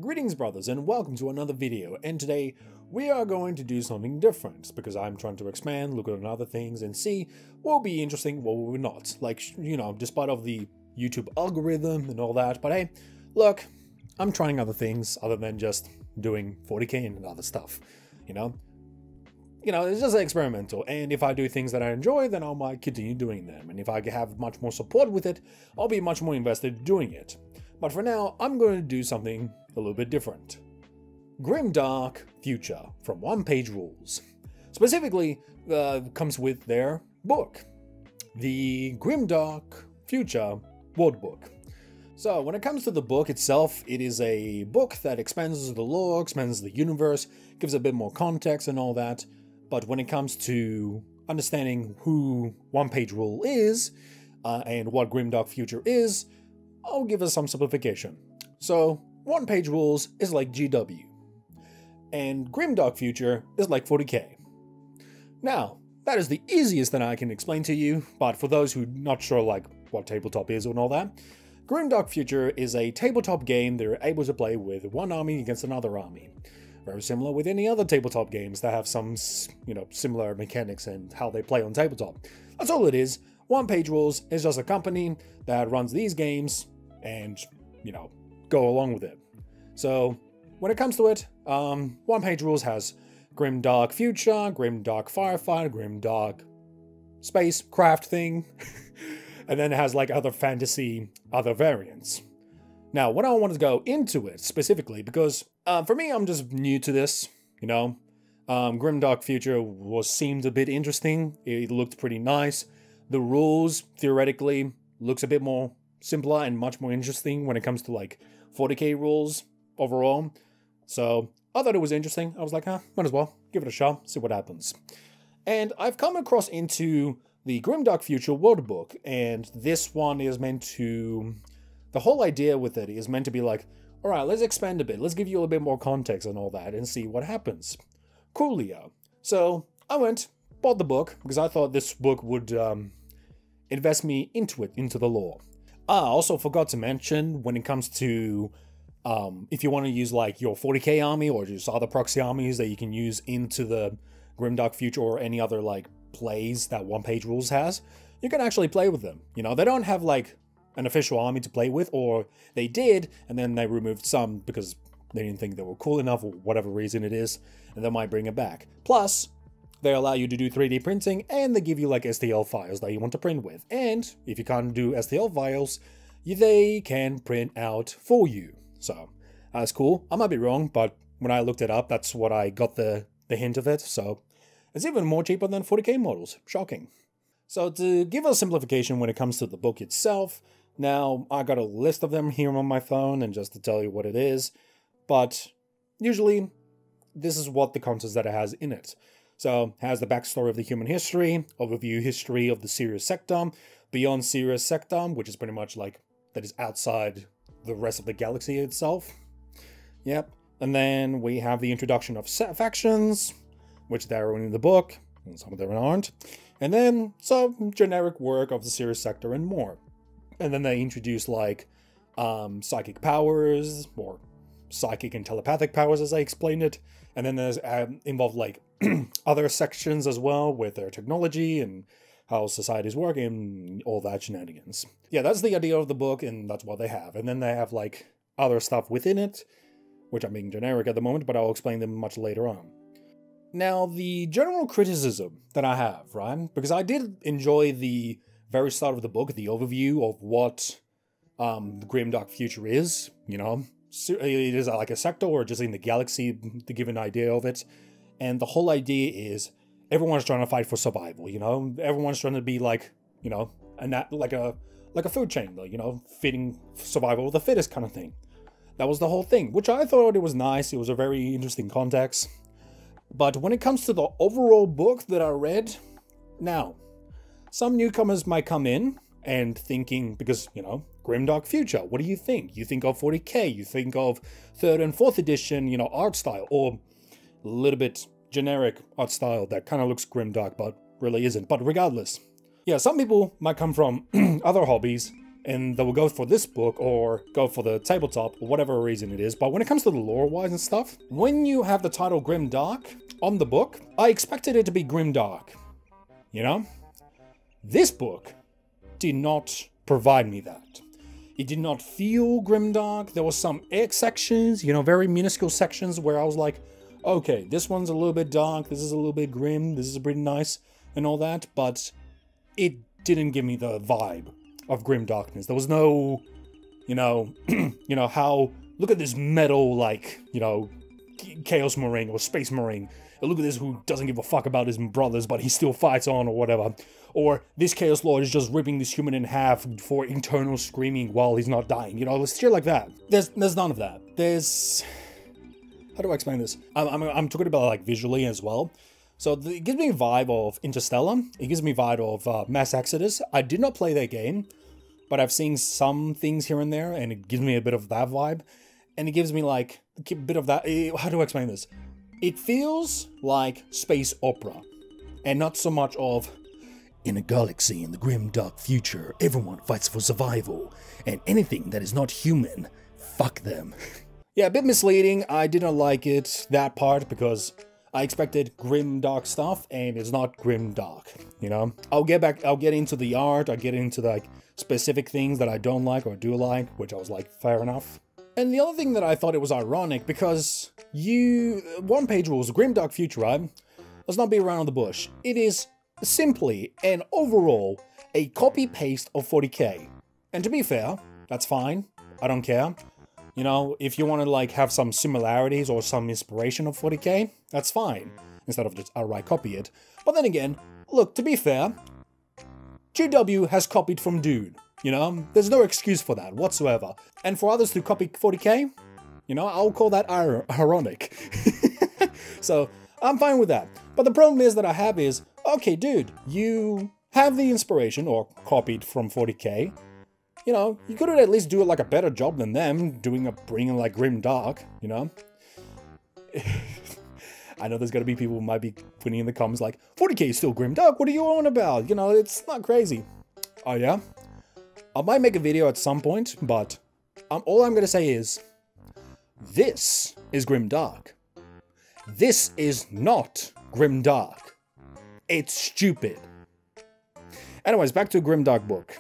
Greetings brothers and welcome to another video, and today we are going to do something different because I'm trying to expand, look at other things and see what will be interesting, what will not. Like, you know, despite of the YouTube algorithm and all that, but hey, look, I'm trying other things other than just doing 40k and other stuff, you know? It's just experimental, and if I do things that I enjoy, then I might continue doing them, and if I have much more support with it, I'll be much more invested doing it. But for now, I'm going to do something a little bit different. Grimdark Future from Onepagerules. Specifically, comes with their book, the Grimdark Future World Book. So when it comes to the book itself, it is a book that expands the lore, expands the universe, gives a bit more context and all that. But when it comes to understanding who Onepagerule is and what Grimdark Future is, I'll give us some simplification. So, Onepagerules is like GW, and Grimdark Future is like 40k. Now, that is the easiest that I can explain to you, but for those who are not sure like what tabletop is and all that, Grimdark Future is a tabletop game that you're able to play with one army against another army. Very similar with any other tabletop games that have some, similar mechanics and how they play on tabletop. That's all it is. Onepagerules is just a company that runs these games and, go along with it. So, when it comes to it, Onepagerules has Grimdark Future, Grimdark Firefight, Grimdark Spacecraft thing, and then it has like other fantasy, other variants. Now, what I want to go into it specifically, because for me, I'm just new to this, Grimdark Future seemed a bit interesting. It looked pretty nice. The rules, theoretically, looks a bit more simpler and much more interesting when it comes to like 40k rules overall. So I thought it was interesting. I was like, might as well give it a shot, see what happens. And I've come across into the Grimdark Future World Book, and this one is meant to... The whole idea with it is meant to be like, alright, let's expand a bit, let's give you a little bit more context and all that, and see what happens. Coolio. So I bought the book, because I thought this book would invest me into the lore. I also forgot to mention, when it comes to if you want to use like your 40k army or just other proxy armies that you can use into the Grimdark Future or any other like plays that Onepagerules has, you can actually play with them. They don't have like an official army to play with, or they did and then they removed some because they didn't think they were cool enough or whatever reason it is, and they might bring it back. Plus, they allow you to do 3D printing, and they give you like STL files that you want to print with. And if you can't do STL files, they can print out for you. So that's cool. I might be wrong, but when I looked it up, that's what I got the hint of it. So it's even more cheaper than 40k models. Shocking. So to give a simplification when it comes to the book itself, now I got a list of them here on my phone, and just to tell you what it is, but usually this is what the contents that it has in it. So, it has the backstory of the human history, overview history of the Sirius sector, beyond Sirius sector, which is pretty much like, that is outside the rest of the galaxy itself. Yep. And then we have the introduction of factions, which there are in the book, and some of them aren't. And then some generic work of the Sirius sector and more. And then they introduce like psychic powers, or psychic and telepathic powers as I explained it. And then there's involved like other sections as well with their technology and how societies work and all that shenanigans. Yeah, that's the idea of the book, and that's what they have. And then they have like other stuff within it, which I'm being generic at the moment, but I'll explain them much later on. Now, the general criticism that I have, right? Because I did enjoy the very start of the book, the overview of what the Grimdark Future is, It is like a sector or just in the galaxy to give an idea of it. And the whole idea is everyone's trying to fight for survival, Everyone's trying to be like, like a food chain, fitting survival of the fittest kind of thing. That was the whole thing, which I thought it was nice. It was a very interesting context. But when it comes to the overall book that I read, now, some newcomers might come in and thinking, because, Grimdark Future, what do you think? You think of 40k, you think of 3rd and 4th edition, art style, or a little bit generic art style that kind of looks grimdark, but really isn't. But regardless, yeah, some people might come from other hobbies and they will go for this book or go for the tabletop or whatever reason it is. But when it comes to the lore-wise and stuff, when you have the title Grimdark on the book, I expected it to be Grimdark, you know? This book did not provide me that. It did not feel grimdark. There was some sections, you know, very minuscule sections where I was like, okay, this one's a little bit dark, this is a little bit grim, this is pretty nice, and all that, but it didn't give me the vibe of grim darkness. There was no, you know, you know, how, look at this metal, like, you know, Chaos Marine or Space Marine. Look at this who doesn't give a fuck about his brothers, but he still fights on or whatever. Or this Chaos Lord is just ripping this human in half for internal screaming while he's not dying. You know, shit like that. There's none of that. There's... How do I explain this? I'm talking about like visually as well. So it gives me a vibe of Interstellar. It gives me a vibe of Mass Exodus. I did not play that game, but I've seen some things here and there, and it gives me a bit of that vibe. And it gives me like a bit of that... How do I explain this? It feels like space opera, and not so much of, in a galaxy in the grim dark future, everyone fights for survival, and anything that is not human, fuck them. Yeah, a bit misleading. I didn't like it, that part, because I expected grim dark stuff, and it's not grim dark, you know? I'll get into the art, I'll get into like specific things that I don't like or do like, which I was like, fair enough. And the other thing that I thought it was ironic, because Onepagerules, Grimdark Future, right? Let's not be around the bush. It is simply and overall a copy-paste of 40k. And to be fair, that's fine. I don't care. You know, if you want to like have some similarities or some inspiration of 40k, that's fine. Instead of just outright copy it. But then again, look, to be fair, GW has copied from Dude. You know, there's no excuse for that whatsoever. And for others to copy 40k, you know, I'll call that ironic. So, I'm fine with that. But the problem is that I have is, okay, dude, you have the inspiration or copied from 40k. You know, you could at least do like a better job than them, bringing like grim dark, you know? I know there's gonna be people who might be putting in the comments like, 40k is still grim dark, what are you on about? You know, it's not crazy. Oh yeah? I might make a video at some point, but all I'm gonna say is, this is Grimdark. This is not Grimdark. It's stupid. Anyways, back to a Grimdark book.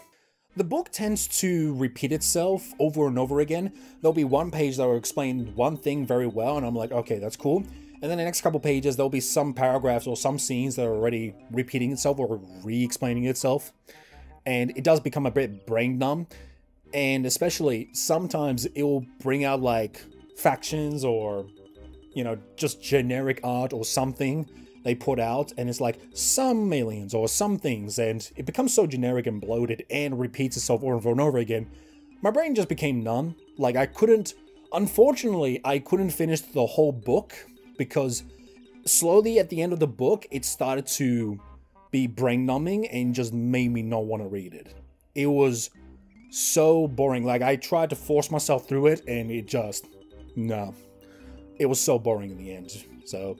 The book tends to repeat itself over and over again. There'll be one page that will explain one thing very well, and I'm like, okay, that's cool. And then the next couple pages, there'll be some paragraphs or some scenes that are already repeating itself or re-explaining itself. And it does become a bit brain numb, and especially sometimes it will bring out like factions or, you know, just generic art or something they put out, and it's like some aliens or some things, and it becomes so generic and bloated and repeats itself over and over again. My brain just became numb. Like unfortunately, I couldn't finish the whole book because slowly at the end of the book, it started to be brain numbing and just made me not want to read it. It was so boring. Like I tried to force myself through it and it just, no. It was so boring in the end. So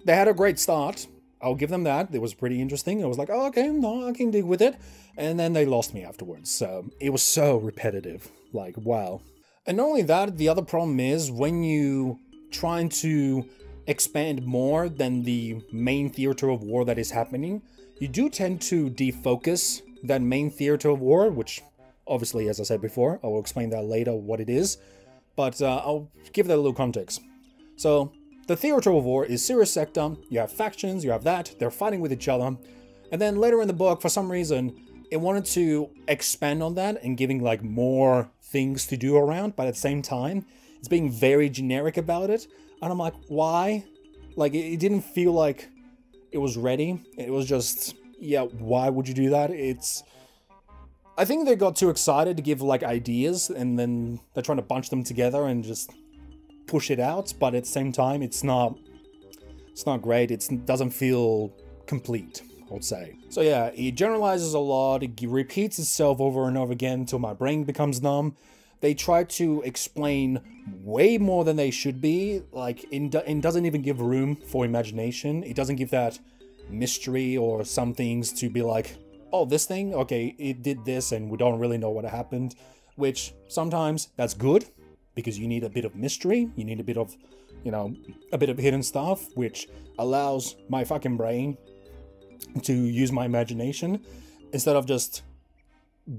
they had a great start. I'll give them that. It was pretty interesting. I was like, oh, okay, no, I can dig with it. And then they lost me afterwards. So it was so repetitive. Like, wow. And not only that, the other problem is when you trying to expand more than the main theater of war that is happening, you do tend to defocus that main theater of war, which obviously, as I said before, I will explain that later what it is, but I'll give that a little context. So, the theater of war is Sirius Sector, you have factions, you have that, they're fighting with each other, and then later in the book, for some reason, it wanted to expand on that and giving like more things to do around, but at the same time, it's being very generic about it, and I'm like, why? Like, it didn't feel like it was ready. It was just, yeah, why would you do that? I think they got too excited to give, like, ideas, and then they're trying to bunch them together and just push it out, but at the same time, it's not great. It doesn't feel complete, I would say. So yeah, it generalizes a lot. It repeats itself over and over again until my brain becomes numb. They try to explain way more than they should be. Like, it doesn't even give room for imagination. It doesn't give that mystery or some things to be like, oh, this thing, okay, it did this and we don't really know what happened, which sometimes that's good because you need a bit of mystery, you need a bit of, you know, a bit of hidden stuff, which allows my fucking brain to use my imagination instead of just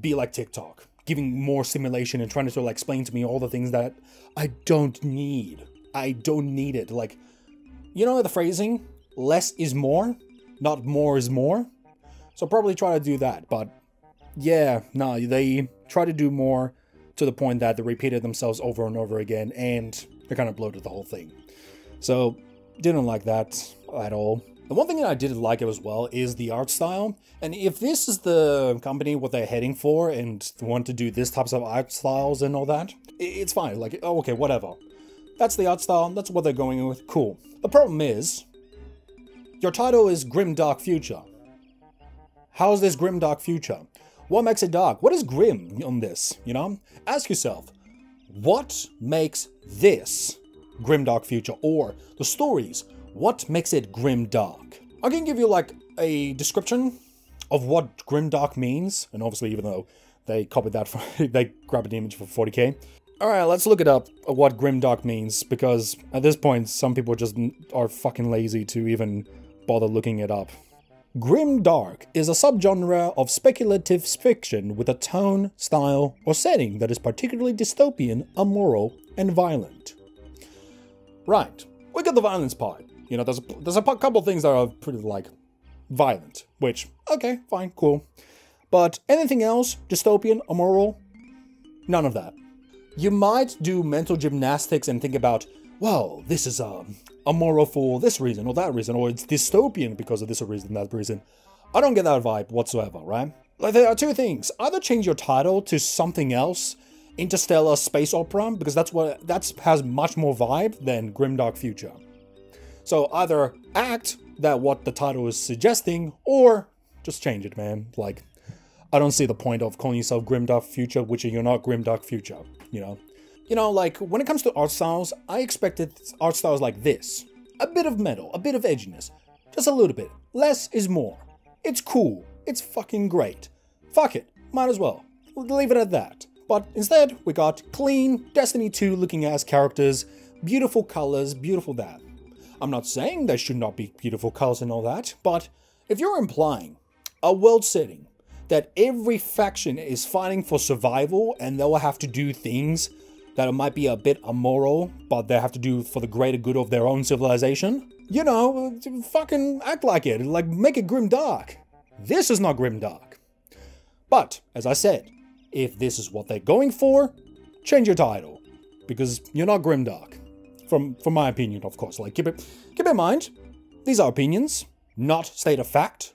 be like TikTok, giving more simulation and trying to sort of like explain to me all the things that I don't need. I don't need it. Like, you know the phrasing, less is more, not more is more. So probably try to do that. But yeah, no, they try to do more to the point that they repeated themselves over and over again, and they kind of bloated the whole thing. So didn't like that at all. The one thing that I did like as well is the art style. And if this is the company, what they're heading for, and want to do this types of art styles and all that, it's fine. Like, oh, okay, whatever. That's the art style, that's what they're going with, cool. The problem is, your title is Grimdark Future. How is this Grimdark Future? What makes it dark? What is grim on this, you know? Ask yourself, what makes this Grimdark Future? Or the stories, what makes it grimdark? I can give you like a description of what grimdark means, and obviously even though they copied that, they grabbed an image for 40k. Alright, let's look it up, what grimdark means, because at this point some people just are fucking lazy to even bother looking it up. Grimdark is a subgenre of speculative fiction with a tone, style, or setting that is particularly dystopian, immoral, and violent. Right, we got the violence part. You know, there's a couple things that are pretty, like, violent, which, okay, fine, cool. But anything else, dystopian, immoral, none of that. You might do mental gymnastics and think about, well, this is immoral for this reason or that reason, or it's dystopian because of this reason, that reason. I don't get that vibe whatsoever, right? Like, there are two things. Either change your title to something else, interstellar space opera, because that has much more vibe than Grimdark Future. So either act that what the title is suggesting, or just change it, man. Like, I don't see the point of calling yourself Grimdark Future, which you're not Grimdark Future, you know? You know, like, when it comes to art styles, I expected art styles like this. A bit of metal, a bit of edginess. Just a little bit. Less is more. It's cool. It's fucking great. Fuck it. Might as well. Leave it at that. But instead, we got clean, Destiny 2 looking ass characters, beautiful colors, beautiful that. I'm not saying there should not be beautiful colors and all that, but if you're implying a world setting that every faction is fighting for survival and they'll have to do things that might be a bit immoral, but they have to do for the greater good of their own civilization, you know, fucking act like it, like make it grimdark. This is not grimdark. But, as I said, if this is what they're going for, change your title, because you're not grimdark. From my opinion, of course. Like, keep in mind, these are opinions, not state of fact.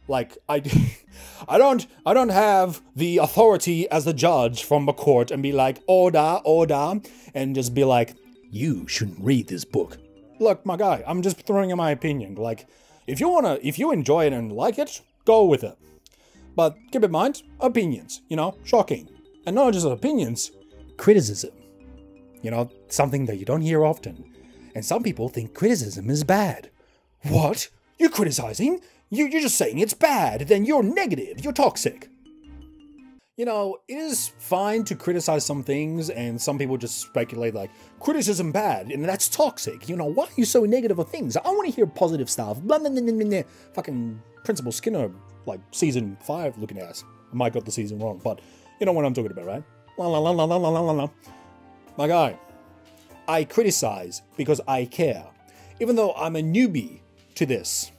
Like, I don't have the authority as the judge from the court and be like, order, order, and just be like, you shouldn't read this book. Look, my guy, I'm just throwing in my opinion. Like, if you enjoy it and like it, go with it. But keep in mind, opinions, you know, shocking. And not just opinions, criticism. You know, something that you don't hear often. And some people think criticism is bad. What? You're criticizing? You're just saying it's bad, then you're negative, you're toxic. You know, it is fine to criticize some things, and some people just speculate like, criticism bad, and that's toxic. You know, why are you so negative of things? I want to hear positive stuff. Blah, blah, blah, blah, blah. Fucking Principal Skinner, like, season 5 looking ass. I might got the season wrong, but you know what I'm talking about, right? La la la la la la la la. My guy, I criticize because I care. Even though I'm a newbie to this,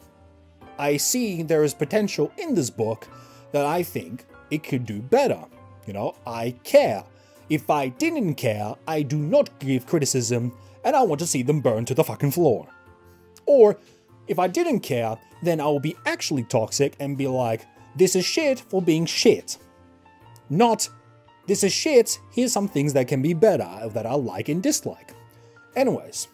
I see there is potential in this book that I think it could do better. You know, I care. If I didn't care, I do not give criticism, and I want to see them burn to the fucking floor. Or, if I didn't care, then I will be actually toxic and be like, this is shit for being shit. Not, this is shit, here's some things that can be better, that I like and dislike. Anyways,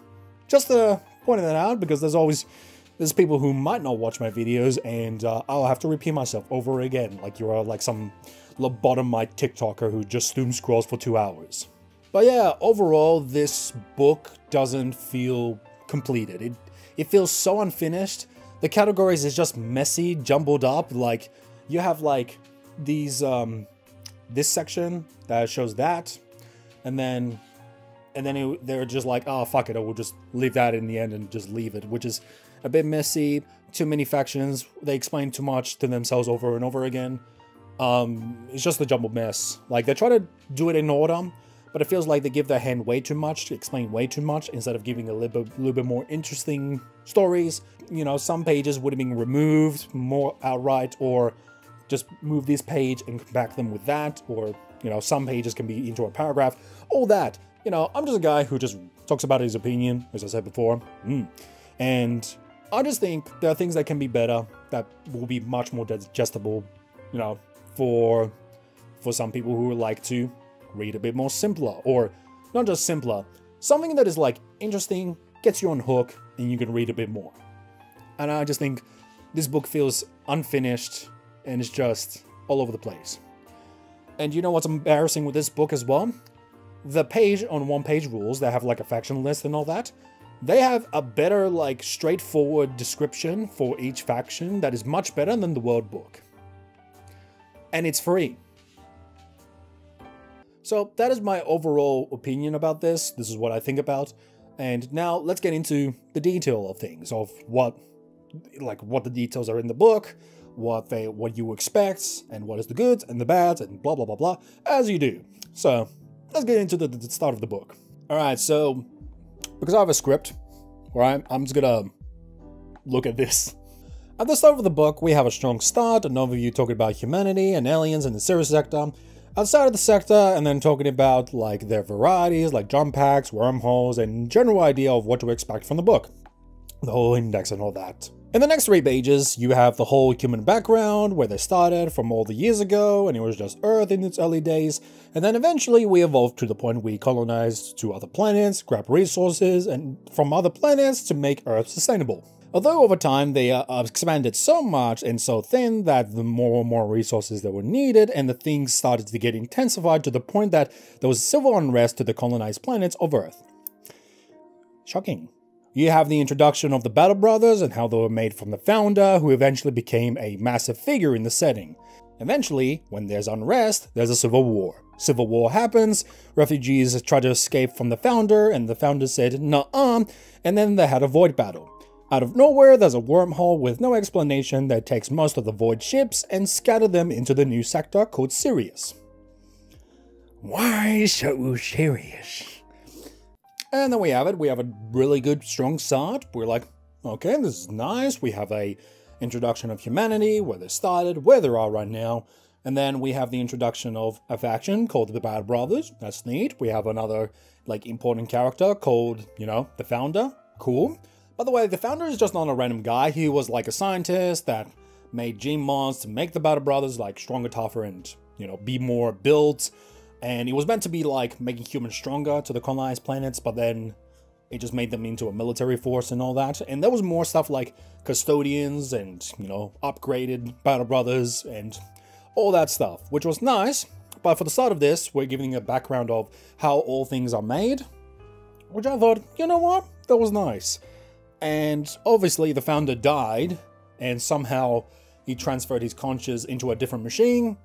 just pointing that out, because there's people who might not watch my videos, and I'll have to repeat myself over again, like you're like some lobotomite TikToker who just doom scrolls for 2 hours. But yeah, overall, this book doesn't feel completed. It feels so unfinished. The categories is just messy, jumbled up, like you have like these this section that shows that, and then they're just like, oh fuck it, we'll just leave that in the end and just leave it, which is a bit messy. Too many factions, they explain too much to themselves over and over again. It's just a jumbled mess. Like, they try to do it in order, but it feels like they give their hand way too much to explain way too much instead of giving a little bit more interesting stories. You know, some pages would have been removed more outright, or just move this page and back them with that, or, you know, some pages can be into a paragraph, all that. You know, I'm just a guy who just talks about his opinion, as I said before. And I just think there are things that can be better, that will be much more digestible, you know, for some people who would like to read a bit more simpler, or not just simpler, something that is like interesting, gets you on hook, and you can read a bit more. And I just think this book feels unfinished, and it's just all over the place. And you know what's embarrassing with this book as well? The page on Onepagerules that have like a faction list and all that, they have a better, like, straightforward description for each faction that is much better than the World Book. And it's free. So that is my overall opinion about this. This is what I think about. And now let's get into the detail of things, of what the details are in the book, what you expect, and what is the goods and the bads, and blah blah blah blah, as you do. So let's get into the start of the book. Alright, so because I have a script, right, I'm just gonna look at this. At the start of the book, we have a strong start, an overview talking about humanity and aliens in the Sirius sector, outside of the sector, and then talking about like their varieties, like jump packs, wormholes, and general idea of what to expect from the book. The whole index and all that. In the next 3 pages, you have the whole human background, where they started from all the years ago, and it was just Earth in its early days, and then eventually we evolved to the point we colonized 2 other planets, grabbed resources and from other planets to make Earth sustainable. Although over time they expanded so much and so thin that the more and more resources that were needed, and the things started to get intensified to the point that there was civil unrest to the colonized planets of Earth. Shocking. You have the introduction of the Battle Brothers and how they were made from the founder, who eventually became a massive figure in the setting. Eventually, when there's unrest, there's a civil war. Civil war happens, refugees try to escape from the founder, and the founder said, "Nuh-uh," and then they had a void battle. Out of nowhere, there's a wormhole with no explanation that takes most of the void ships and scatter them into the new sector called Sirius. Why so serious? And then we have it. We have a really good, strong start. We're like, okay, this is nice. We have a introduction of humanity, where they started, where they are right now. And then we have the introduction of a faction called the Battle Brothers. That's neat. We have another, like, important character called, you know, the founder. Cool. By the way, the founder is just not a random guy. He was like a scientist that made gene mods to make the Battle Brothers, like, stronger, tougher, and, you know, be more built. And it was meant to be like making humans stronger to the colonized planets, but then it just made them into a military force and all that. And there was more stuff like custodians and, you know, upgraded Battle Brothers and all that stuff, which was nice. But for the start of this, we're giving a background of how all things are made, which I thought, you know what, that was nice. And obviously the founder died, and somehow he transferred his conscience into a different machine,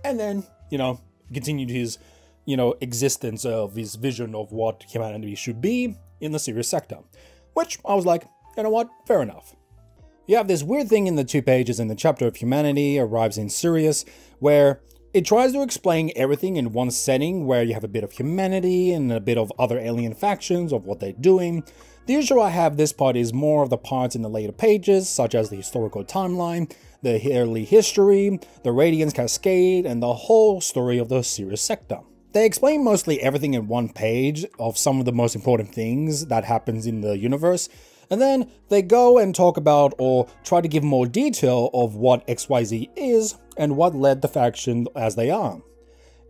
and then, you know, continued his, you know, existence of his vision of what humanity should be in the Sirius sector. Which I was like, you know what, fair enough. You have this weird thing in the 2 pages in the chapter of humanity arrives in Sirius, where it tries to explain everything in one setting, where you have a bit of humanity and a bit of other alien factions of what they're doing. The issue I have this part is more of the parts in the later pages, such as the historical timeline, the early history, the Radiance Cascade, and the whole story of the Sirius sector. They explain mostly everything in 1 page of some of the most important things that happens in the universe, and then they go and talk about or try to give more detail of what XYZ is and what led the faction as they are.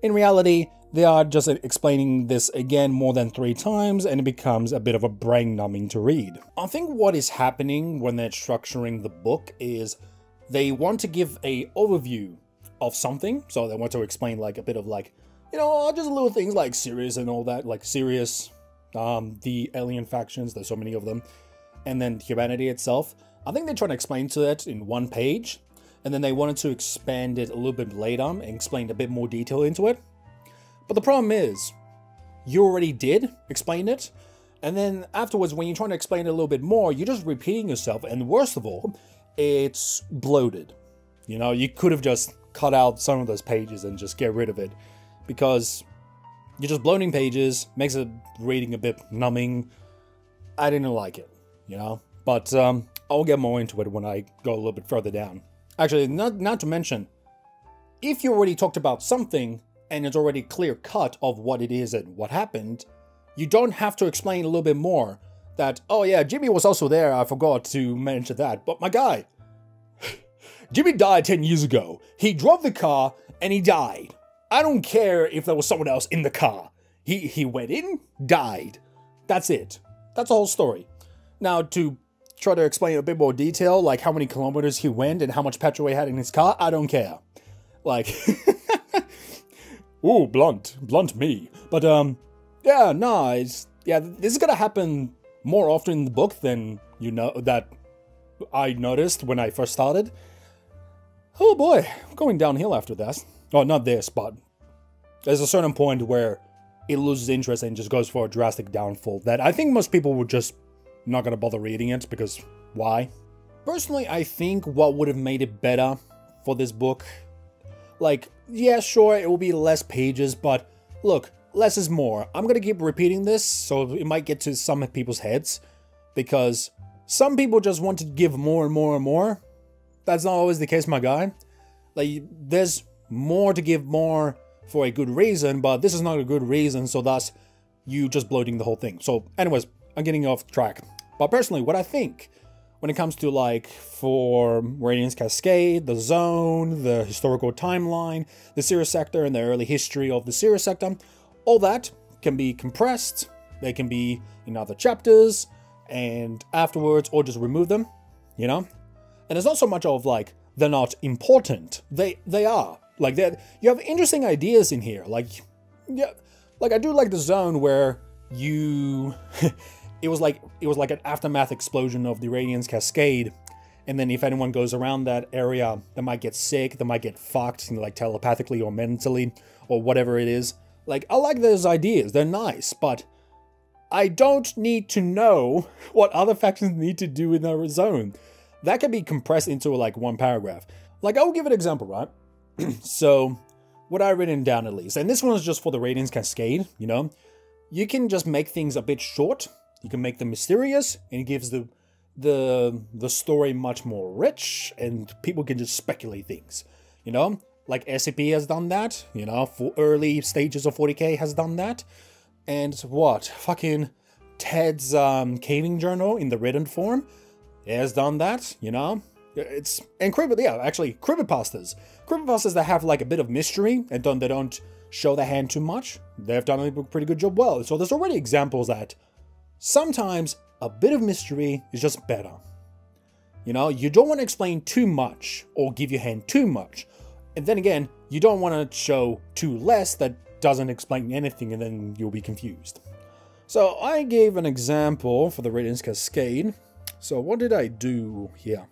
In reality, they are just explaining this again more than 3 times, and it becomes a bit of a brain numbing to read. I think what is happening when they're structuring the book is they want to give a overview of something, so they want to explain like a bit of like, you know, just little things like Sirius and all that, like Sirius, the alien factions, there's so many of them, and then humanity itself. I think they're trying to explain to it in 1 page, and then they wanted to expand it a little bit later and explain a bit more detail into it. But the problem is, you already did explain it, and then afterwards, when you're trying to explain it a little bit more, you're just repeating yourself, and worst of all, it's bloated. You know, you could have just cut out some of those pages and just get rid of it, because you're just bloating pages, makes it reading a bit numbing. I didn't like it, you know, but I'll get more into it when I go a little bit further down. Actually, not to mention, if you already talked about something and it's already clear cut of what it is and what happened, you don't have to explain a little bit more that, oh yeah, Jimmy was also there, I forgot to mention that, but my guy, Jimmy died 10 years ago. He drove the car and he died. I don't care if there was someone else in the car. He went in, died. That's it. That's the whole story. Now, to try to explain a bit more detail, like how many kilometers he went and how much petrol he had in his car, I don't care. Like, ooh, blunt me. But, yeah, no, this is gonna happen more often in the book than, you know, that I noticed when I first started. Oh boy, going downhill after that. Oh, not this, but there's a certain point where it loses interest and just goes for a drastic downfall that I think most people would just not gonna bother reading it, because why? Personally, I think what would have made it better for this book, like, yeah, sure, it will be less pages, but look, less is more. I'm gonna keep repeating this, so it might get to some people's heads, because some people just want to give more and more and more. That's not always the case, my guy. Like, there's more to give more for a good reason, but this is not a good reason, so thus you just bloating the whole thing. So anyways, I'm getting off track. But personally, what I think when it comes to, like, for Radiance Cascade, the zone, the historical timeline, the Sirius sector, and the early history of the Sirius sector, all that can be compressed. They can be in other chapters and afterwards, or just remove them, you know? And it's not so much of, like, they're not important. They are. Like, you have interesting ideas in here. Like, yeah, like I do like the zone where you, it was like an aftermath explosion of the Radiance Cascade, and then if anyone goes around that area, they might get sick, they might get fucked, you know, like telepathically or mentally, or whatever it is. Like, I like those ideas. They're nice, but I don't need to know what other factions need to do in their zone. That can be compressed into, like, one paragraph. Like, I'll give an example, right? So, what I've written down at least, and this one is just for the Radiance Cascade, you know? You can just make things a bit short, you can make them mysterious, and it gives the story much more rich, and people can just speculate things, you know? Like SCP has done that, you know, for early stages of 40k has done that, and what? Fucking Ted's caving journal in the written form has done that, you know? It's, and creepypastas. Creepypastas that have, like, a bit of mystery and they don't show their hand too much, they've done a pretty good job well. So there's already examples that sometimes a bit of mystery is just better. You know, you don't want to explain too much or give your hand too much. And then again, you don't want to show too less that doesn't explain anything, and then you'll be confused. So I gave an example for the Radiance Cascade. So what did I do here?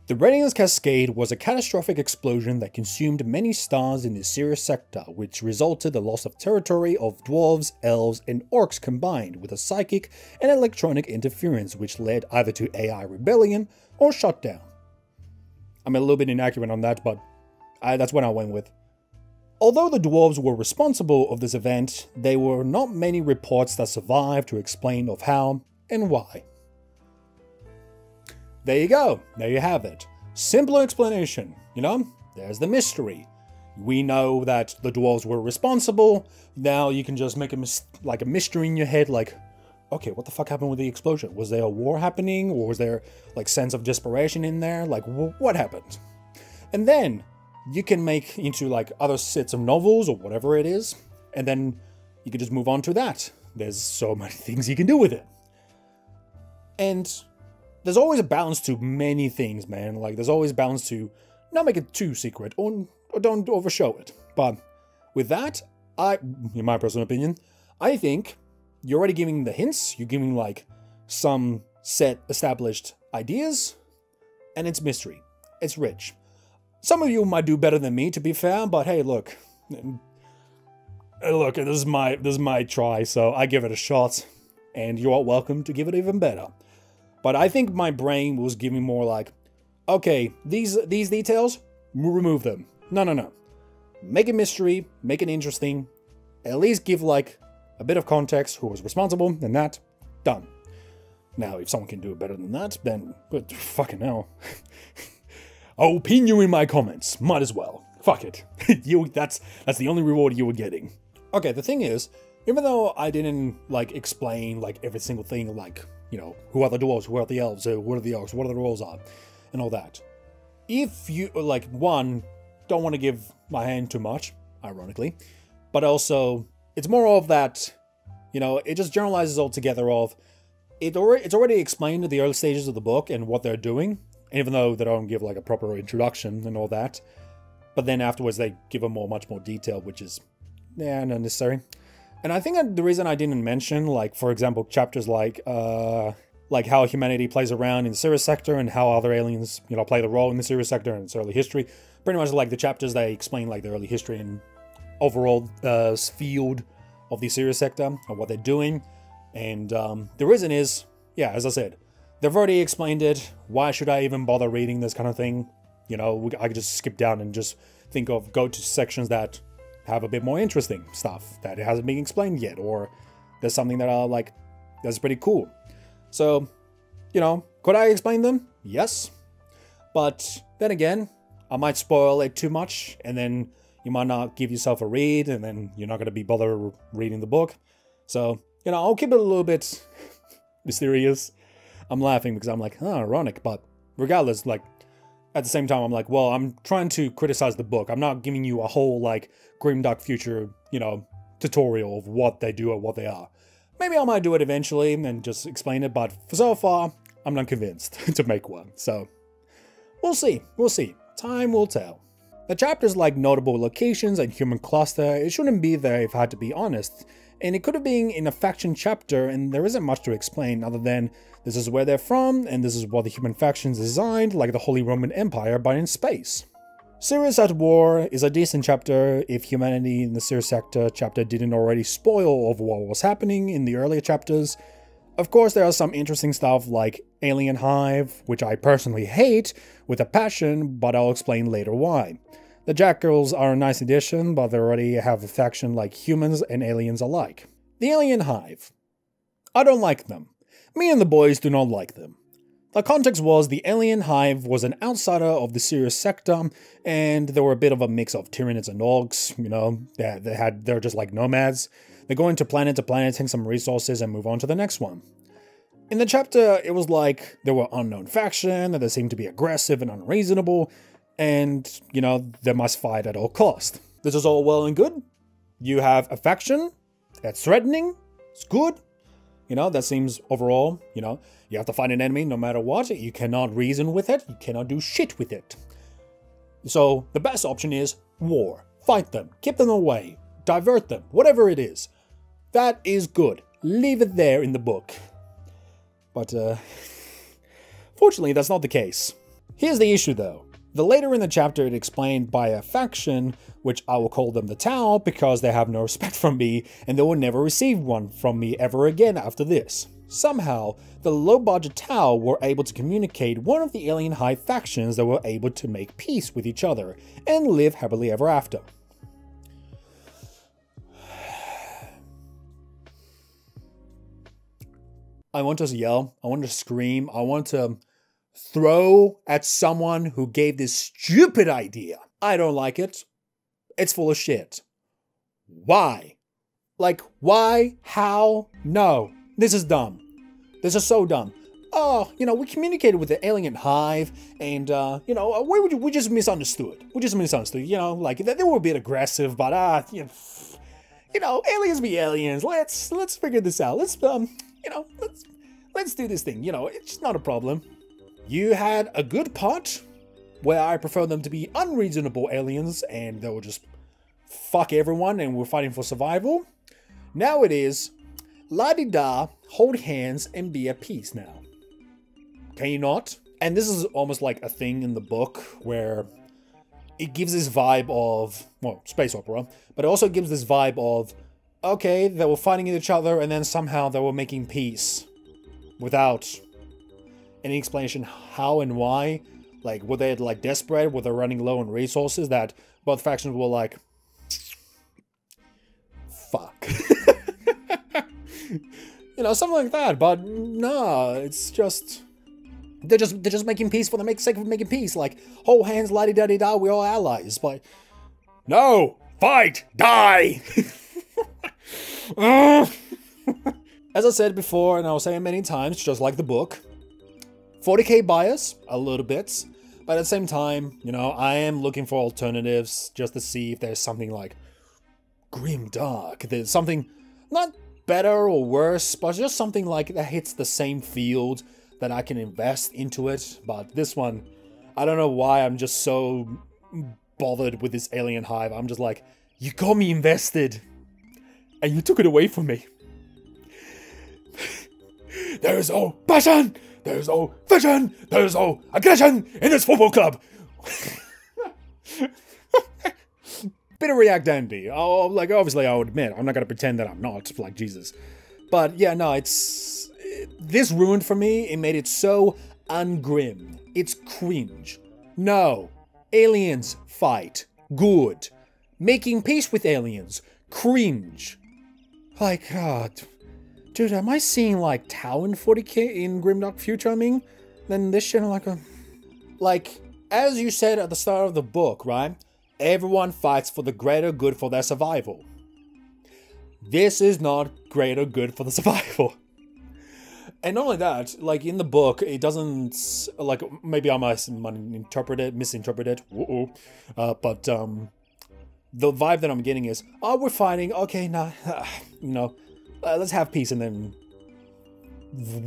The Radiance Cascade was a catastrophic explosion that consumed many stars in the Sirius sector, which resulted in the loss of territory of dwarves, elves, and orcs combined with a psychic and electronic interference which led either to AI rebellion or shutdown. I'm a little bit inaccurate on that, but that's what I went with. Although the dwarves were responsible of this event, there were not many reports that survived to explain of how and why. There you go. There you have it. Simple explanation, you know? There's the mystery. We know that the dwarves were responsible. Now you can just make a mystery in your head, like, okay, what the fuck happened with the explosion? Was there a war happening? Or was there, like, sense of desperation in there? Like, what happened? And then you can make into, like, other sets of novels or whatever it is. And then you can just move on to that. There's so many things you can do with it. And there's always a balance to many things, man. Like, there's always a balance to not make it too secret or don't overshow it. But with that, in my personal opinion, I think you're already giving the hints. You're giving, like, some set established ideas, and it's mystery. It's rich. Some of you might do better than me, to be fair, but hey, look, this is my try, so I give it a shot, and you're all welcome to give it even better. But I think my brain was giving more like, okay, these details, remove them. No. Make a mystery, make it interesting, at least give like a bit of context, who was responsible, and that, done. Now, if someone can do it better than that, then, but fucking hell. I'll pin you in my comments, might as well. Fuck it. That's the only reward you were getting. Okay, the thing is, even though I didn't, like, explain, like, every single thing, like, you know, who are the dwarves, who are the elves, what are the orcs, what are the roles are, and all that. If you, like, one, don't want to give my hand too much, ironically, but also, it's more of that, you know, it just generalizes all together of, it's already explained at the early stages of the book and what they're doing, even though they don't give, like, a proper introduction and all that, but then afterwards they give a much more detail, which is, yeah, not necessary. And I think that the reason I didn't mention, like, for example, chapters like how humanity plays around in the Sirius sector and how other aliens, you know, play the role in the Sirius sector and its early history. Pretty much like the chapters, they explain, like, the early history and overall field of the Sirius sector and what they're doing. And the reason is, yeah, as I said, they've already explained it. Why should I even bother reading this kind of thing? You know, I could just skip down and just go to sections that have a bit more interesting stuff that hasn't been explained yet, or there's something that I like that's pretty cool. So, you know, could I explain them? Yes. But then again, I might spoil it too much, and then you might not give yourself a read, and then you're not going to be bothered reading the book. So, you know, I'll keep it a little bit mysterious. I'm laughing because I'm like, oh, ironic, but regardless, like, at the same time, I'm like, well, I'm trying to criticize the book. I'm not giving you a whole, like, Grimdark future, you know, tutorial of what they do or what they are. Maybe I might do it eventually and just explain it, but for so far, I'm not convinced to make one. So, we'll see. We'll see. Time will tell. The chapters like notable locations and human cluster, it shouldn't be there if I had to be honest. And it could have been in a faction chapter, and there isn't much to explain other than this is where they're from, and this is what the human factions designed, like the Holy Roman Empire, but in space. Sirius at War is a decent chapter if humanity in the Sirius sector chapter didn't already spoil of what was happening in the earlier chapters. Of course, there are some interesting stuff like Alien Hive, which I personally hate with a passion, but I'll explain later why. The Jackals are a nice addition, but they already have a faction like humans and aliens alike. The Alien Hive. I don't like them. Me and the boys do not like them. The context was the Alien Hive was an outsider of the Sirius sector, and they were a bit of a mix of Tyranids and Orcs, you know, they're just like nomads. They go into planet to planet, take some resources, and move on to the next one. In the chapter, it was like they were unknown faction, and they seemed to be aggressive and unreasonable, and, you know, they must fight at all cost. This is all well and good. You have a faction that's threatening, it's good. You know, that seems overall, you know, you have to fight an enemy no matter what. You cannot reason with it. You cannot do shit with it. So the best option is war. Fight them. Keep them away. Divert them. Whatever it is. That is good. Leave it there in the book. But, fortunately, that's not the case. Here's the issue, though. The later in the chapter it explained by a faction, which I will call them the Tau because they have no respect from me and they will never receive one from me ever again after this. Somehow, the low-budget Tau were able to communicate one of the Alien Hive factions that were able to make peace with each other and live happily ever after. I want to yell, I want to scream, I want to throw at someone who gave this stupid idea. I don't like it. It's full of shit. Why? Like, why? How? No. This is dumb. This is so dumb. Oh, you know, we communicated with the Alien Hive, and, you know, we just misunderstood. We just misunderstood, you know, like, they were a bit aggressive, but, you know, aliens be aliens. Let's figure this out. Let's, you know, let's do this thing. You know, it's not a problem. You had a good part where I prefer them to be unreasonable aliens and they will just fuck everyone and we're fighting for survival. Now it is la-di-da, hold hands and be at peace now. Can you not? And this is almost like a thing in the book where, it gives this vibe of, well, space opera, but it also gives this vibe of, okay, they were fighting each other and then somehow they were making peace without any explanation how and why. Like, were they like desperate? Were they running low on resources that both factions were like, fuck. You know, something like that. But no, it's just they're just making peace for the sake of making peace. Like, hold hands, la-di-da-di-da, we're all allies. But no, fight, die. As I said before, and I'll say it many times, just like the book, 40k bias, a little bit, but at the same time, you know, I am looking for alternatives just to see if there's something like Grimdark. There's something not better or worse, but just something like that hits the same field that I can invest into it. But this one, I don't know why I'm just so bothered with this alien hive. I'm just like, you got me invested and you took it away from me. There is no passion, there is no vision, there is no aggression in this football club. Bit of React Andy. Oh, like, obviously I'll admit, I'm not going to pretend that I'm not, like, Jesus. But yeah, no, this ruined for me. It made it so ungrim. It's cringe. No. Aliens, fight. Good. Making peace with aliens. Cringe. Like, God. Dude, am I seeing, like, Tau in 40k in Grimdark Future, I mean? Then this shit, like, as you said at the start of the book, right? Everyone fights for the greater good for their survival. This is not greater good for the survival. And not only that, like, in the book, it doesn't, like, maybe I might misinterpret it, but, the vibe that I'm getting is, oh, we're fighting, okay, nah, you know, let's have peace and then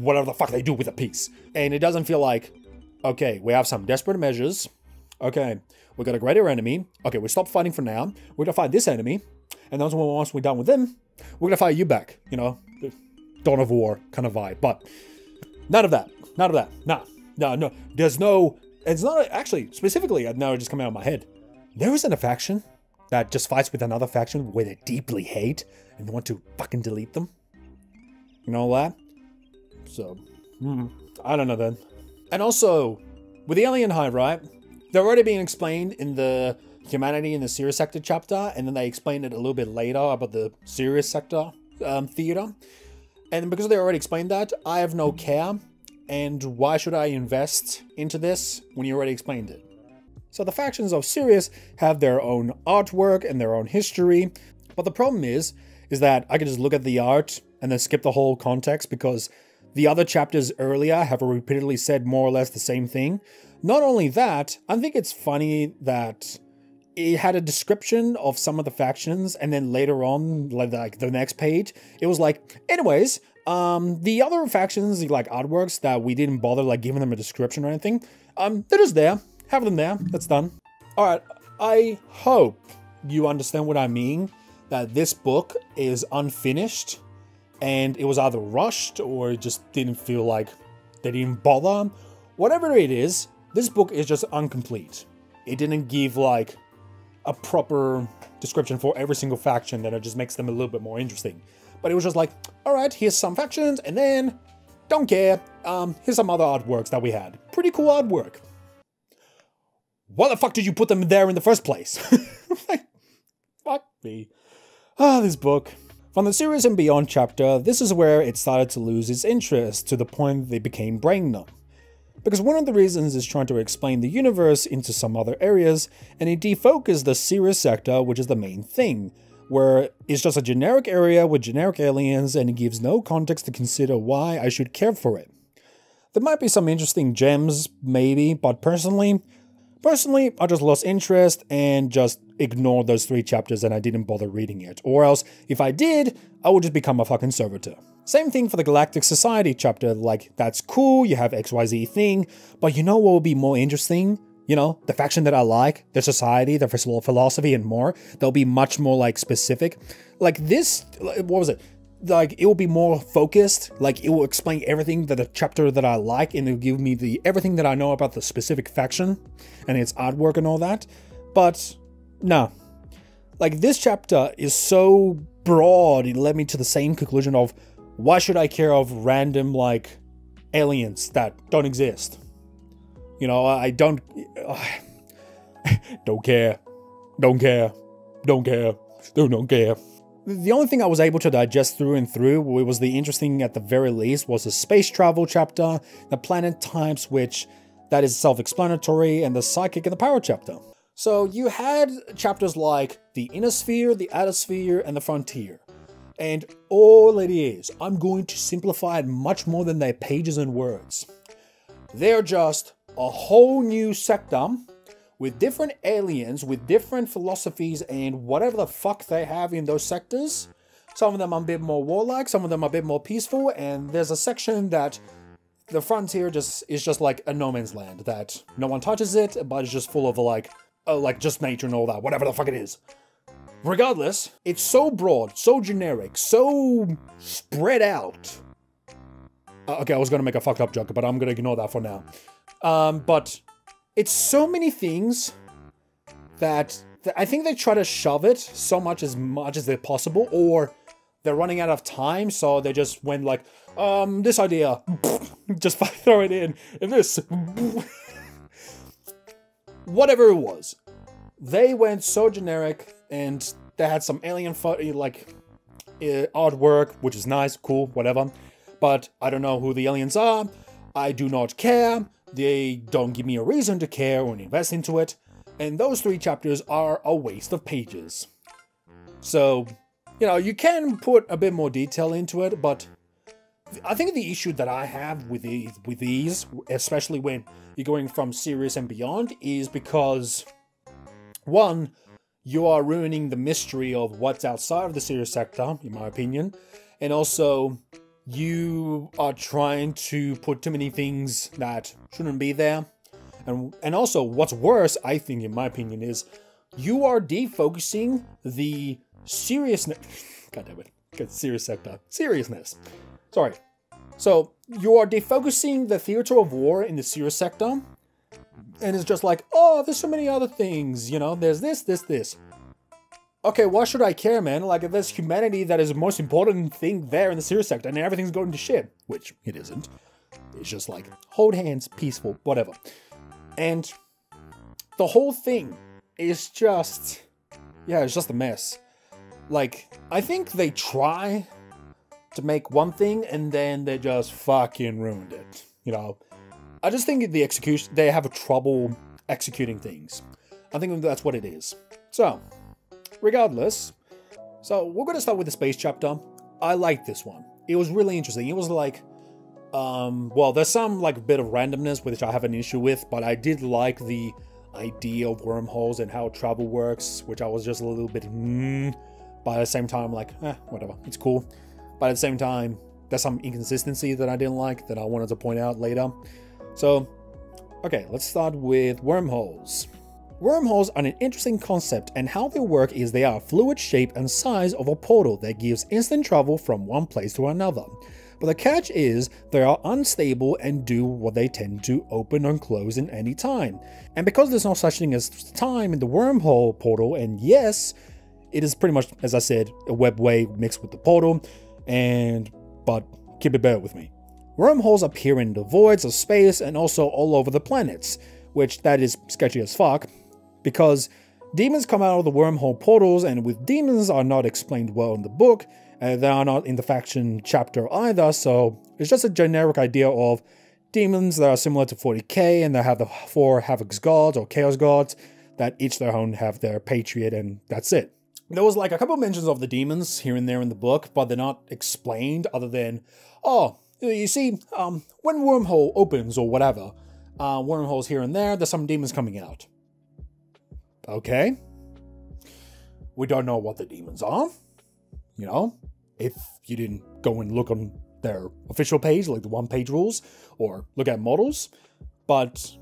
whatever the fuck they do with the peace. And it doesn't feel like, okay, we have some desperate measures, okay, we got a greater enemy, okay, we stop fighting for now, we're gonna fight this enemy, and then once we're done with them, we're gonna fight you back, you know, Dawn of War kind of vibe. But none of that, no, there's no, it's not, actually, specifically, now it just coming out of my head, there isn't a faction that just fights with another faction where they deeply hate and they want to fucking delete them. You know that? So, I don't know then. And also, with the alien hive, right? They're already being explained in the humanity in the Sirius Sector chapter, and then they explained it a little bit later about the Sirius Sector theater. And because they already explained that, I have no care. And why should I invest into this when you already explained it? So the factions of Sirius have their own artwork and their own history. But the problem is that I can just look at the art and then skip the whole context because the other chapters earlier have repeatedly said more or less the same thing. Not only that, I think it's funny that it had a description of some of the factions and then later on, like the next page, it was like, anyways, the other factions, like artworks that we didn't bother like giving them a description or anything, they're just there. Have them there. That's done. Alright, I hope you understand what I mean, that this book is unfinished and it was either rushed or it just didn't feel like they didn't bother. Whatever it is, this book is just incomplete. It didn't give like a proper description for every single faction that it just makes them a little bit more interesting. But it was just like, alright, here's some factions and then, don't care, here's some other artworks that we had. Pretty cool artwork. Why the fuck did you put them there in the first place? Like, fuck me. This book. From the Sirius and Beyond chapter, this is where it started to lose its interest to the point they became brain numb. Because one of the reasons is trying to explain the universe into some other areas, and it defocused the Sirius sector, which is the main thing, where it's just a generic area with generic aliens and it gives no context to consider why I should care for it. There might be some interesting gems, maybe, but personally, I just lost interest and just ignored those 3 chapters and I didn't bother reading it. Or else, if I did, I would just become a fucking servitor. Same thing for the Galactic Society chapter, like, that's cool, you have XYZ thing, but you know what would be more interesting? You know, the faction that I like, their society, their philosophy and more, they'll be much more, like, specific. Like this, what was it? Like, it will be more focused, like, it will explain everything that the chapter that I like, and it'll give me everything that I know about the specific faction, and its artwork and all that. But, no. Like, this chapter is so broad, it led me to the same conclusion of, why should I care of random, like, aliens that don't exist? You know, I don't... don't care. Don't care. Don't care. Still don't care. The only thing I was able to digest through and through, what was the interesting at the very least, was the space travel chapter, the planet types, which that is self-explanatory, and the psychic and the power chapter. So you had chapters like the inner sphere, the outer sphere, and the frontier. And all it is, I'm going to simplify it much more than their pages and words. They're just a whole new sector with different aliens, with different philosophies and whatever the fuck they have in those sectors. Some of them are a bit more warlike, some of them are a bit more peaceful, and there's a section that the frontier is just like a no man's land, that no one touches it, but it's just full of like just nature and all that, whatever the fuck it is. Regardless, it's so broad, so generic, so spread out. Okay, I was gonna make a fucked up joke, but I'm gonna ignore that for now. But it's so many things that I think they try to shove it so much as they're possible, or they're running out of time, so they just went like, this idea, just throw it in, and this, whatever it was. They went so generic, and they had some alien artwork, which is nice, cool, whatever. But I don't know who the aliens are. I do not care. They don't give me a reason to care or invest into it. And those 3 chapters are a waste of pages. So, you know, you can put a bit more detail into it, but I think the issue that I have with these, especially when you're going from serious and beyond, is because, one, you are ruining the mystery of what's outside of the serious sector, in my opinion, and also you are trying to put too many things that shouldn't be there. And also, what's worse, I think, in my opinion, is you are defocusing the seriousness. God damn it. Get serious sector. Seriousness. Sorry. So, you are defocusing the theater of war in the serious sector. And it's just like, oh, there's so many other things, you know, there's this. Okay, why should I care, man? Like, if there's humanity that is the most important thing there in the serious sector, and everything's going to shit. Which, it isn't. It's just like, hold hands, peaceful, whatever. And the whole thing is just, yeah, it's just a mess. Like, I think they try to make one thing, and then they just fucking ruined it, you know? I just think the execution, they have trouble executing things. I think that's what it is. So, regardless, so we're going to start with the space chapter. I liked this one. It was really interesting. It was like, well, there's some like bit of randomness which I have an issue with, but I did like the idea of wormholes and how travel works, which I was just a little bit, but at the same time, like, whatever, it's cool. But at the same time, there's some inconsistency that I didn't like that I wanted to point out later. So, okay, let's start with wormholes. Wormholes are an interesting concept, and how they work is they are a fluid shape and size of a portal that gives instant travel from one place to another. But the catch is they are unstable and do what they tend to open and close in any time. And because there's no such thing as time in the wormhole portal, and yes, it is pretty much, as I said, a webway mixed with the portal, but keep it bear with me. Wormholes appear in the voids of space and also all over the planets, which that is sketchy as fuck, because demons come out of the wormhole portals, and with demons are not explained well in the book, they are not in the faction chapter either, so it's just a generic idea of demons that are similar to 40k, and they have the 4 Havoc's gods or Chaos gods that each their own have their patriot, and that's it. There was like a couple of mentions of the demons here and there in the book, but they're not explained other than, oh, you see, when wormhole opens or whatever, wormholes here and there, there's some demons coming out. Okay. We don't know what the demons are. You know, if you didn't go and look on their official page, like the Onepagerules, or look at models. But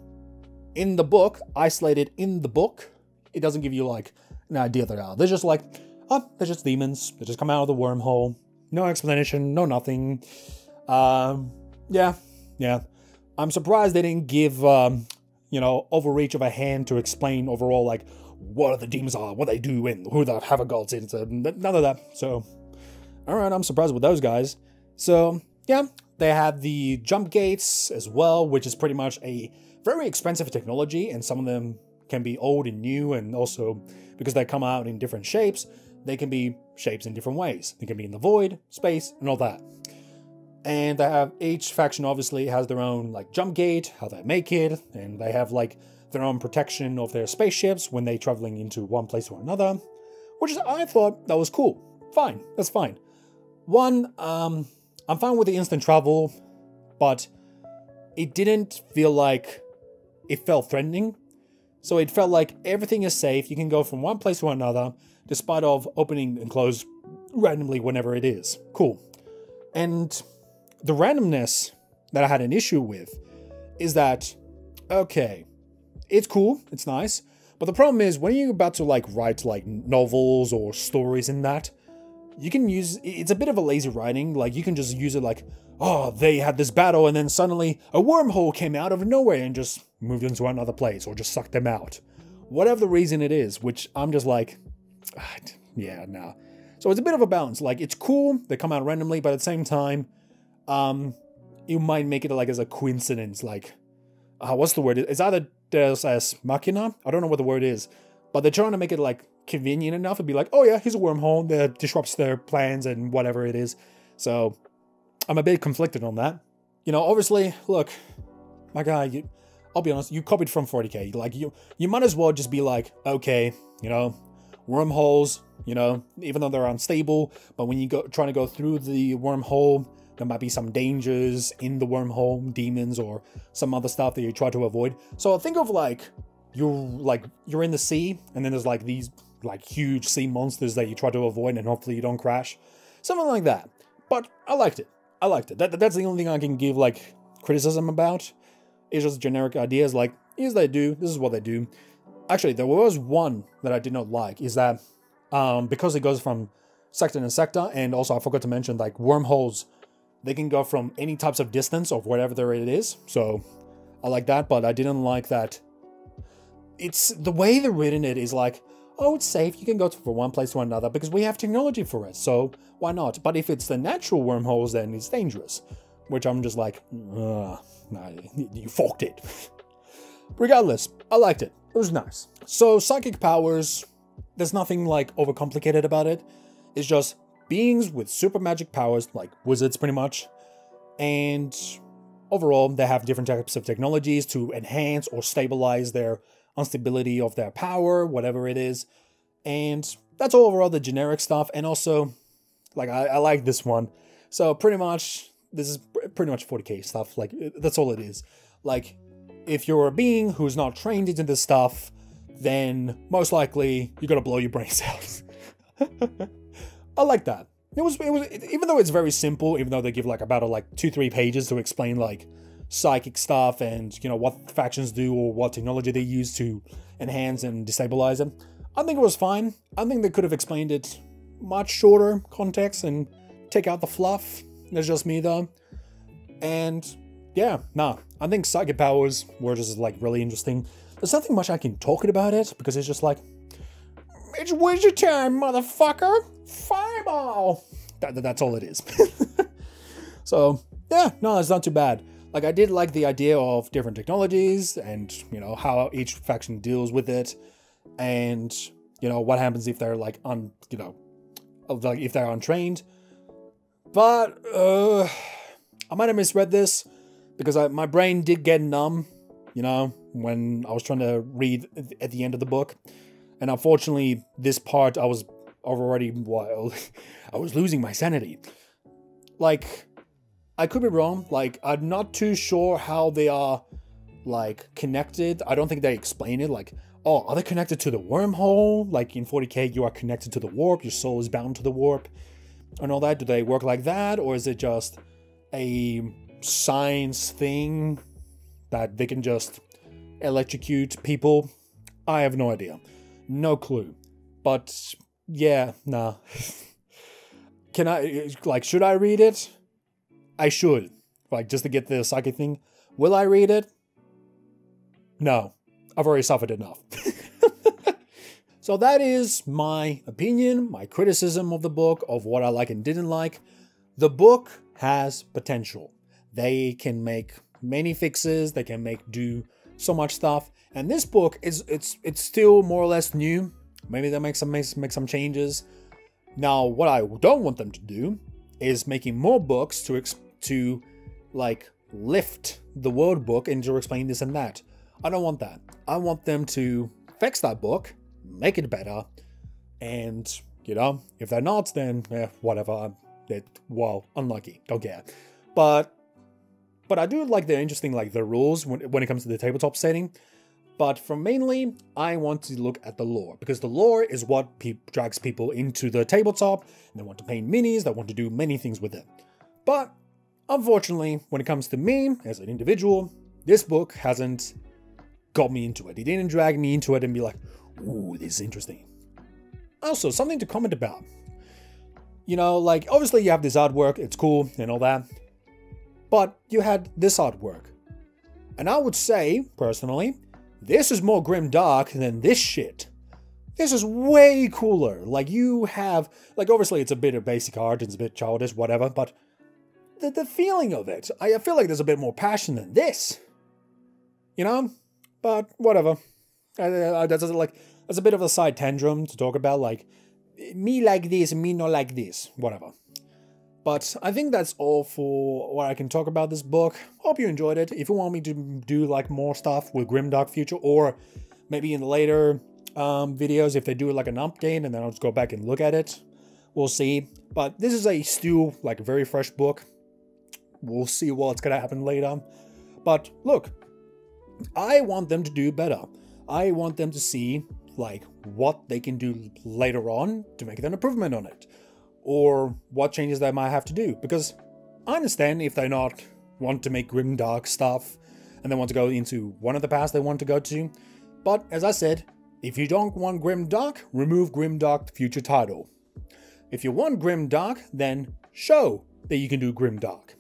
in the book, isolated in the book, it doesn't give you like an idea they are. They're just like, oh, they're just demons. They just come out of the wormhole. No explanation, no nothing. Yeah. I'm surprised they didn't give, you know, overreach of a hand to explain overall, like, what the demons are, what they do, and who the havoc gods is. None of that. So, alright, I'm surprised with those guys. So, yeah, they have the jump gates as well, which is pretty much a very expensive technology, and some of them can be old and new, and also, because they come out in different shapes, they can be shapes in different ways. They can be in the void, space, and all that. And they have, each faction obviously has their own like jump gate, how they make it, and they have like their own protection of their spaceships when they're traveling into one place or another, which is, I thought that was cool. Fine, that's fine. One, I'm fine with the instant travel, but it didn't feel like it felt threatening. So it felt like everything is safe. You can go from one place to another, despite of opening and close randomly whenever it is. Cool. And the randomness that I had an issue with is that, okay, it's cool, it's nice, but the problem is when you're about to like write like novels or stories in that, you can use, it's a bit of a lazy writing, like you can just use it like, oh, they had this battle and then suddenly a wormhole came out of nowhere and just moved into another place or just sucked them out. Whatever the reason it is, which I'm just like, yeah, nah. So it's a bit of a balance, like it's cool, they come out randomly, but at the same time, you might make it like as a coincidence, like, what's the word? It's either Deus Ex Machina, I don't know what the word is, but they're trying to make it like convenient enough and be like, oh yeah, here's a wormhole that disrupts their plans and whatever it is. So I'm a bit conflicted on that. You know, obviously, look, my guy, I'll be honest, you copied from 40k. Like you might as well just be like, okay, you know, wormholes, you know, even though they're unstable, but when you go trying to go through the wormhole, there might be some dangers in the wormhole, demons or some other stuff that you try to avoid. So think of like you're in the sea, and then there's like these like huge sea monsters that you try to avoid, and hopefully you don't crash, something like that. But I liked it. I liked it. That's the only thing I can give like criticism about. It's just generic ideas like, here's what they do, this is what they do. Actually, there was one that I did not like, is that because it goes from sector to sector, and also I forgot to mention like wormholes, they can go from any types of distance of whatever it is. So I like that, but I didn't like that. It's the way they're written it is like, oh, it's safe, you can go from one place to another because we have technology for it, so why not? But if it's the natural wormholes, then it's dangerous. Which I'm just like, nah, you fucked it. Regardless, I liked it. It was nice. So psychic powers, there's nothing like overcomplicated about it. It's just beings with super magic powers, like wizards pretty much. And overall, they have different types of technologies to enhance or stabilize their instability of their power, whatever it is. And that's all overall the generic stuff. And also, like, I like this one. So pretty much, this is pretty much 40k stuff. Like, that's all it is. Like, if you're a being who's not trained into this stuff, then most likely you're gonna blow your brains out. I like that. It was even though it's very simple, even though they give like about like 2-3 pages to explain like psychic stuff and, you know, what factions do or what technology they use to enhance and destabilize them. I think it was fine. I think they could have explained it much shorter context and take out the fluff. That's just me though. And yeah, nah, I think psychic powers were just like really interesting. There's nothing much I can talk about it because it's just like, it's wizard time, motherfucker! Fireball! That's all it is. So, yeah, no, it's not too bad. Like, I did like the idea of different technologies and, you know, how each faction deals with it. And, you know, what happens if they're, like, if they're untrained. But, I might have misread this because my brain did get numb, you know, when I was trying to read at the end of the book. And unfortunately, this part, I was already, well, I was losing my sanity. Like, I could be wrong. Like, I'm not too sure how they are, like, connected. I don't think they explain it. Like, oh, are they connected to the wormhole? Like, in 40k, you are connected to the warp. Your soul is bound to the warp. And all that. Do they work like that? Or is it just a science thing that they can just electrocute people? I have no idea. No clue. But, yeah, nah. Can I, like, should I read it? I should. Like, just to get the psychic thing. Will I read it? No. I've already suffered enough. So that is my opinion, my criticism of the book, of what I like and didn't like. The book has potential. They can make many fixes, they can do so much stuff. And this book it's still more or less new. Maybe they'll make some changes. Now, what I don't want them to do is making more books to like lift the world book and to explain this and that. I don't want that. I want them to fix that book, make it better, and you know, if they're not, then whatever. Well, unlucky. Don't care. But I do like the interesting, like the rules when it comes to the tabletop setting. But from mainly, I want to look at the lore, because the lore is what drags people into the tabletop, and they want to paint minis, they want to do many things with it. But unfortunately, when it comes to me as an individual, this book hasn't got me into it. It didn't drag me into it and be like, ooh, this is interesting. Also, something to comment about. You know, like, obviously you have this artwork, it's cool and all that, but you had this artwork. And I would say, personally, this is more grimdark than this shit. This is way cooler. Like, you have, like, obviously it's a bit of basic art, it's a bit childish, whatever, but the feeling of it, I feel like there's a bit more passion than this. You know? But whatever. That's a bit of a side tantrum to talk about, like, me like this, me not like this, whatever. But I think that's all for what I can talk about this book. Hope you enjoyed it. If you want me to do like more stuff with Grimdark Future, or maybe in the later videos, if they do like an update and then I'll just go back and look at it, we'll see. But this is still like a very fresh book. We'll see what's gonna happen later. But look, I want them to do better. I want them to see like what they can do later on to make an improvement on it, or what changes they might have to do. Because I understand if they not want to make grimdark stuff and they want to go into one of the paths they want to go to. But as I said, if you don't want grimdark, remove grimdark future title. If you want grimdark, then show that you can do grimdark.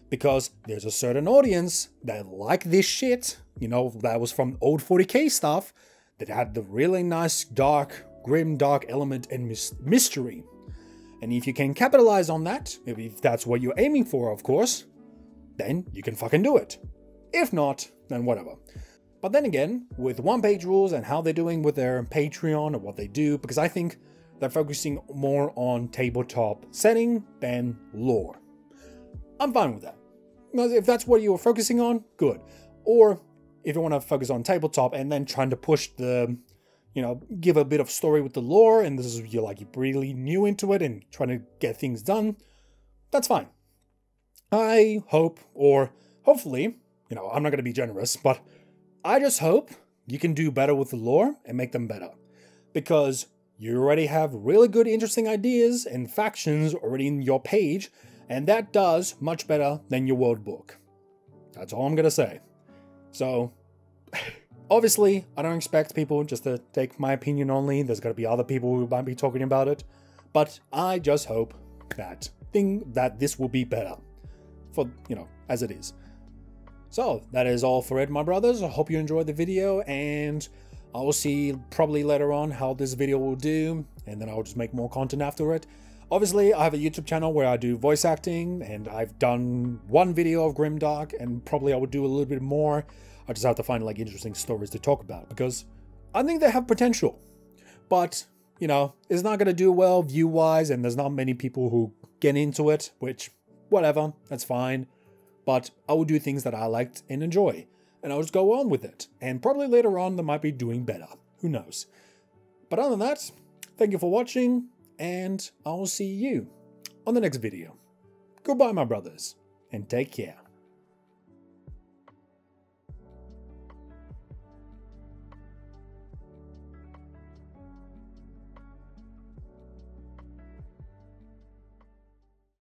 Because there's a certain audience that like this shit, you know, that was from old 40k stuff, that had the really nice dark, grim dark element and mystery. And if you can capitalize on that, if that's what you're aiming for, of course, then you can fucking do it. If not, then whatever. But then again, with Onepagerules and how they're doing with their Patreon or what they do, because I think they're focusing more on tabletop setting than lore. I'm fine with that. If that's what you're focusing on, good. Or if you want to focus on tabletop and then trying to push the, you know, give a bit of story with the lore, and this is you're really new into it and trying to get things done, that's fine. I hope, or hopefully, you know, I'm not going to be generous, but I just hope you can do better with the lore and make them better. Because you already have really good, interesting ideas and factions already in your page, and that does much better than your world book. That's all I'm going to say. So, obviously, I don't expect people just to take my opinion only. There's going to be other people who might be talking about it. But I just hope that this will be better. For, you know, as it is. So, that is all for it, my brothers. I hope you enjoyed the video, and I will see probably later on how this video will do, and then I'll just make more content after it. Obviously, I have a YouTube channel where I do voice acting, and I've done one video of Grimdark, and probably I would do a little bit more. I just have to find like interesting stories to talk about, because I think they have potential. But, you know, it's not going to do well view-wise, and there's not many people who get into it, which, whatever, that's fine. But I will do things that I liked and enjoy, and I'll just go on with it. And probably later on, they might be doing better. Who knows? But other than that, thank you for watching, and I'll see you on the next video. Goodbye, my brothers, and take care.